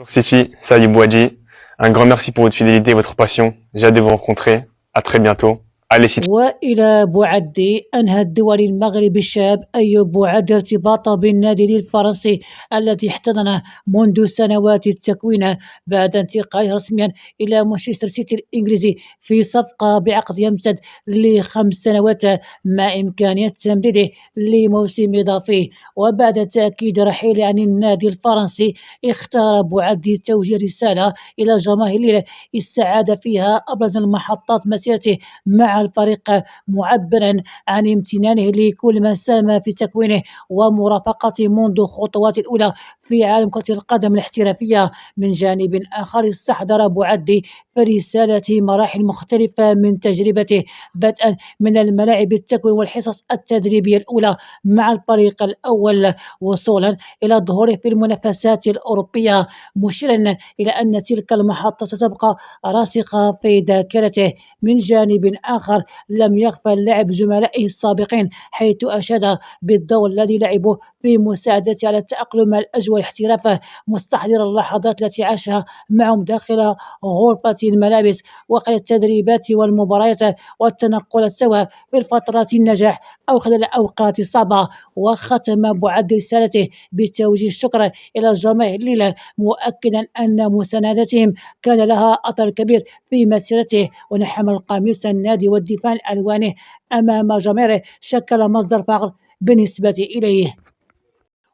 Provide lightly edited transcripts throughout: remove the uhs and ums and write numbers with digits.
Bonjour City, salut Bouadji. Un grand merci pour votre fidélité et votre passion. J'ai hâte de vous rencontrer. À très bientôt. Allez City. وإلى بوعدي أنهى الدولي المغربي الشاب أيوب بوعدي ارتباطه بالنادي الفرنسي الذي احتضنه منذ سنوات التكوين بعد انتقاله رسميا إلى مانشستر سيتي الإنجليزي في صفقة بعقد يمتد ل5 سنوات مع إمكانية تمديده لموسم إضافي. وبعد تأكيد رحيله عن النادي الفرنسي اختار بوعدي توجيه رسالة إلى جماهير استعاد فيها أبرز المحطات مسيرته مع الفريق معبرا عن امتنانه لكل من ساهم في تكوينه ومرافقته منذ خطواته الأولى في عالم كرة القدم الاحترافية. من جانب آخر استحضر بوعدي فرسالته مراحل مختلفة من تجربته بدءا من الملاعب التكوين والحصص التدريبية الأولى مع الفريق الأول وصولا إلى ظهوره في المنافسات الأوروبية، مشيرا إلى أن تلك المحطة ستبقى راسخة في ذاكرته. من جانب آخر لم يغفل لاعب زملائه السابقين حيث أشاد بالدور الذي لعبه في مساعدته على التأقلم مع الأجواء الاحترافية، مستحضرا اللحظات التي عاشها معهم داخل غرفة الملابس وخلال التدريبات والمباريات والتنقلات سواء في الفترات النجاح أو خلال الأوقات الصعبة. وختم بعد رسالته بتوجيه الشكر إلى الجماهير الليلة، مؤكدا أن مساندتهم كان لها أثر كبير في مسيرته، ونحمل قميص النادي والدفاع الألواني أمام جماهيره شكل مصدر فخر بالنسبة إليه.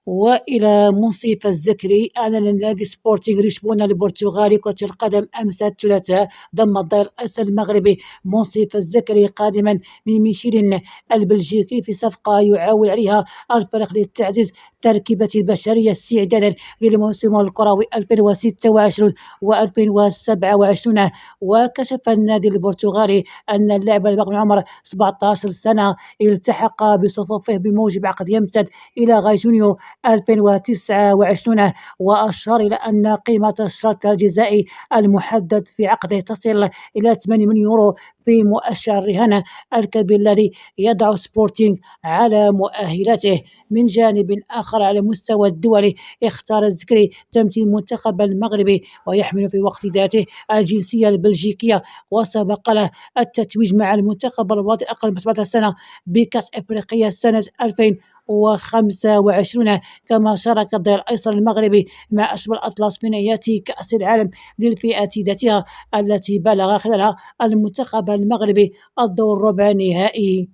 وإلى منصف الزكري أعلن النادي سبورتينغ لشبونة البرتغالي كرة القدم أمس الثلاثاء ضم الظهير الأيسر المغربي منصف الزكري قادما من ميشيلين البلجيكي في صفقة يعول عليها الفريق لتعزيز تركيبة البشرية استعدادا للموسم الكروي 2026 و2027. وكشف النادي البرتغالي أن اللاعب البالغ من عمر 17 سنة التحق بصفوفه بموجب عقد يمتد إلى غاية يونيو 2029، وأشار إلى أن قيمة الشرط الجزائي المحدد في عقده تصل إلى 8 مليون يورو في مؤشر الرهان الكبير الذي يضع سبورتينغ على مؤهلاته. من جانب آخر على المستوى الدولي اختار الزكري تمثيل المنتخب المغربي ويحمل في وقت ذاته الجنسية البلجيكية، وسبق له التتويج مع المنتخب الوطني أقل من 17 سنة بكأس أفريقيا سنة 2025، كما شارك الظهير الأيسر المغربي مع أشبال الأطلس في نهائيات كأس العالم للفئات ذاتها التي بلغ خلالها المنتخب المغربي الدور ربع نهائي.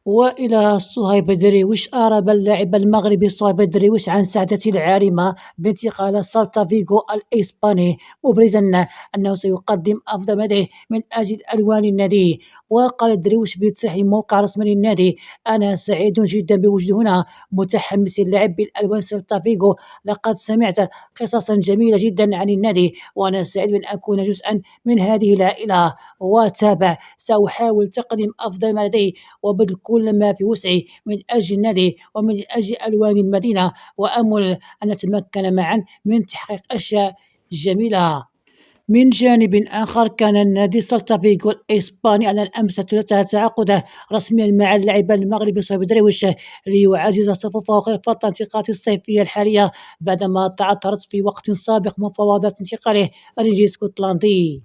وإلى صهيب درويش أعرب اللاعب المغربي صهيب درويش عن سعادته العارمة بانتقال سيلتا فيغو الإسباني، مبرزا أنه سيقدم أفضل ما لديه من أجل ألوان النادي. وقال درويش في تصريح موقع رسمي للنادي: أنا سعيد جدا بوجودي هنا، متحمس اللعب بالألوان سيلتا فيغو، لقد سمعت قصصا جميلة جدا عن النادي وأنا سعيد بأن أكون جزءا من هذه العائلة. وتابع: سأحاول تقديم أفضل ما لدي وبذل كل ما في وسعي من أجل النادي ومن أجل ألوان المدينة، وأمل أن نتمكن معا من تحقيق أشياء جميلة. من جانب آخر كان النادي سيلتا فيغو الإسباني على الأمس الثلاثاء تعاقده رسميا مع اللاعب المغربي صهيب درويش ليعزز صفوفه خلال فترة الانتقالات الصيفية الحالية، بعدما تعثرت في وقت سابق مفاوضات انتقاله الإنجليزي الاسكتلندي.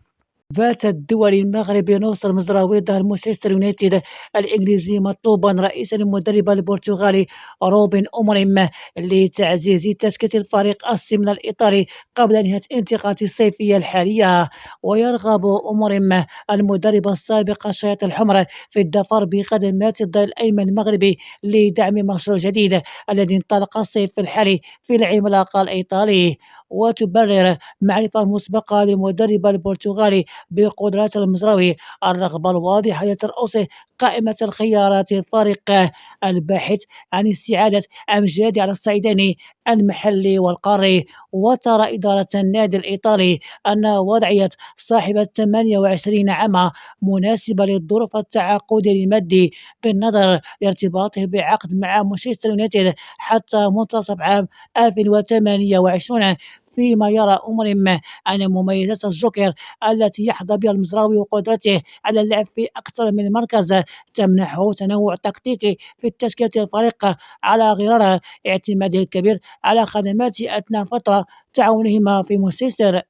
بات الدولي المغربي ناصر مزراوي ظهر مانشستر يونايتد الإنجليزي مطلوبا رئيسا المدرب البرتغالي روبن أموريم لتعزيز تشكيلة الفريق السمن الإيطالي قبل نهاية الانتقالات الصيفية الحالية. ويرغب أموريم المدرب السابق الشياط الحمر في الظفر بخدمات الظهير الأيمن المغربي لدعم مشروع جديد الذي انطلق الصيف الحالي في العملاق الإيطالي. وتبرر معرفة مسبقة للمدرب البرتغالي بقدرات المزراوي الرغبة الواضحة لترأس قائمة الخيارات الفارقة، الباحث عن استعادة أمجاد على الصعيدين المحلي والقاري. وترى إدارة النادي الإيطالي أن وضعية صاحب 28 عاما مناسبة للظروف التعاقد المادي بالنظر لارتباطه بعقد مع مانشستر يونايتد حتى منتصف عام 2028 فيما يرى أمرهم أن مميزات الجوكر التي يحظى بها المزراوي وقدرته على اللعب في أكثر من مركز تمنحه تنوع تكتيكي في تشكيلة الفريق، على غرار اعتماده الكبير على خدماته أثناء فترة تعاونهما في مانشستر.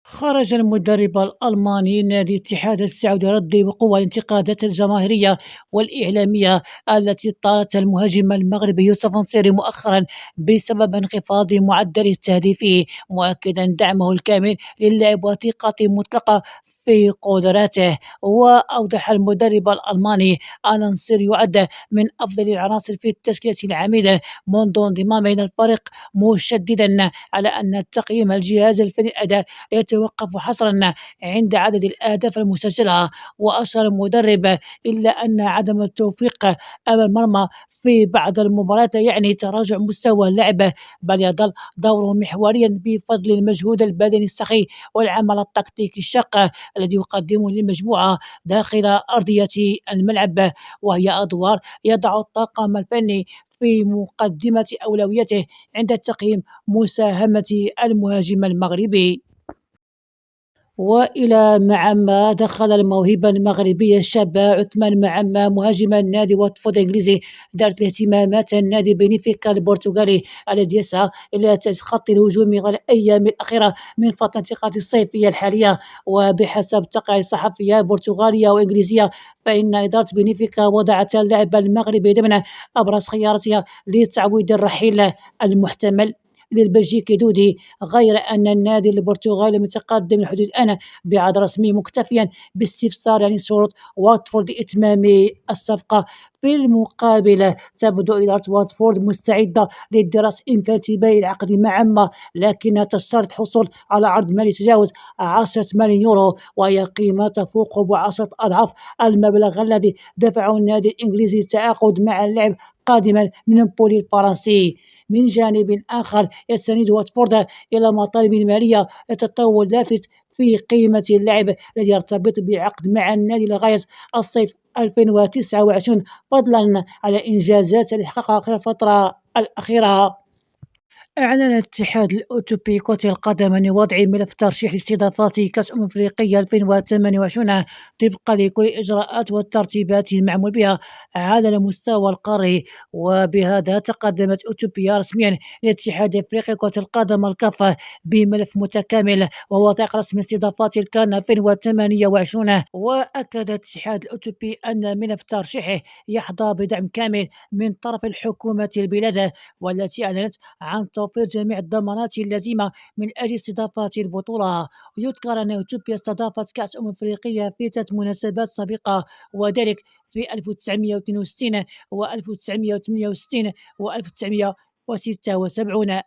خرج المدرب الألماني نادي الاتحاد السعودي رد بقوة الانتقادات الجماهيرية والإعلامية التي طالت المهاجم المغربي يوسف نصيري مؤخرا بسبب انخفاض معدل التهديف، مؤكدا دعمه الكامل للاعب وثقته المطلقة في قدراته. وأوضح المدرب الألماني أن نصير يعد من أفضل العناصر في التشكيلة العميدة منذ انضمامه إلى الفريق، مشددا على أن تقييم الجهاز الفني الأداء يتوقف حصرا عند عدد الأهداف المسجلة. وأشار المدرب إلا أن عدم التوفيق أمام المرمى في بعض المباريات يعني تراجع مستوى اللعب، بل يظل دوره محوريا بفضل المجهود البدني السخي والعمل التكتيكي الشاق الذي يقدمه للمجموعة داخل أرضية الملعب، وهي أدوار يضع الطاقم الفني في مقدمة أولويته عند تقييم مساهمة المهاجم المغربي. وإلى معما دخل الموهبة المغربية الشابة عثمان معما مهاجم النادي واتفورد الإنجليزي دارت اهتمامات النادي بنفيكا البرتغالي الذي يسعى إلى تعزيز خط الهجوم على الأيام الأخيرة من فترة الانتقالات الصيفية الحالية. وبحسب تقارير صحفية برتغالية وإنجليزية فإن إدارة بنفيكا وضعت اللاعب المغربي ضمن أبرز خياراتها لتعويض الرحيل المحتمل للبلجيكي دودي، غير أن النادي البرتغالي متقدم الحدود الآن بعد رسمي مكتفيا باستفسار يعني شروط واتفورد لإتمام الصفقة. في المقابل تبدو إدارة واتفورد مستعدة لدراسة إمكانية بيع العقد مع عمة، لكنها تشترط حصول على عرض مالي يتجاوز 10 ملايين يورو، وهي قيمة تفوق ب10 أضعاف المبلغ الذي دفعه النادي الإنجليزي للتعاقد مع اللاعب قادما من امبولي الفرنسي. من جانب آخر يستند واتفورد إلى مطالب مالية يتطور لافت في قيمة اللاعب الذي يرتبط بعقد مع النادي لغاية الصيف 2029، فضلا على إنجازات التي حققها خلال الفترة الأخيرة. أعلن الاتحاد الأوروبي لكرة القدم عن وضع ملف ترشيح لاستضافة كأس أفريقيا 2028 طبقا لكل الإجراءات والترتيبات المعمول بها على المستوى القاري. وبهذا تقدمت أوتوبيا رسميا إلى الاتحاد الأفريقي لكرة القدم الكاف بملف متكامل ووثائق رسم استضافة الكان 2028. وأكد الاتحاد الأوروبي أن ملف ترشيحه يحظى بدعم كامل من طرف الحكومة البلاد، والتي أعلنت عن توفير جميع الضمانات اللازمة من أجل استضافة البطولة. ويذكر أن إثيوبيا استضافت كأس أفريقيا في 3 مناسبات سابقة، وذلك في 1962 و1968 و1976.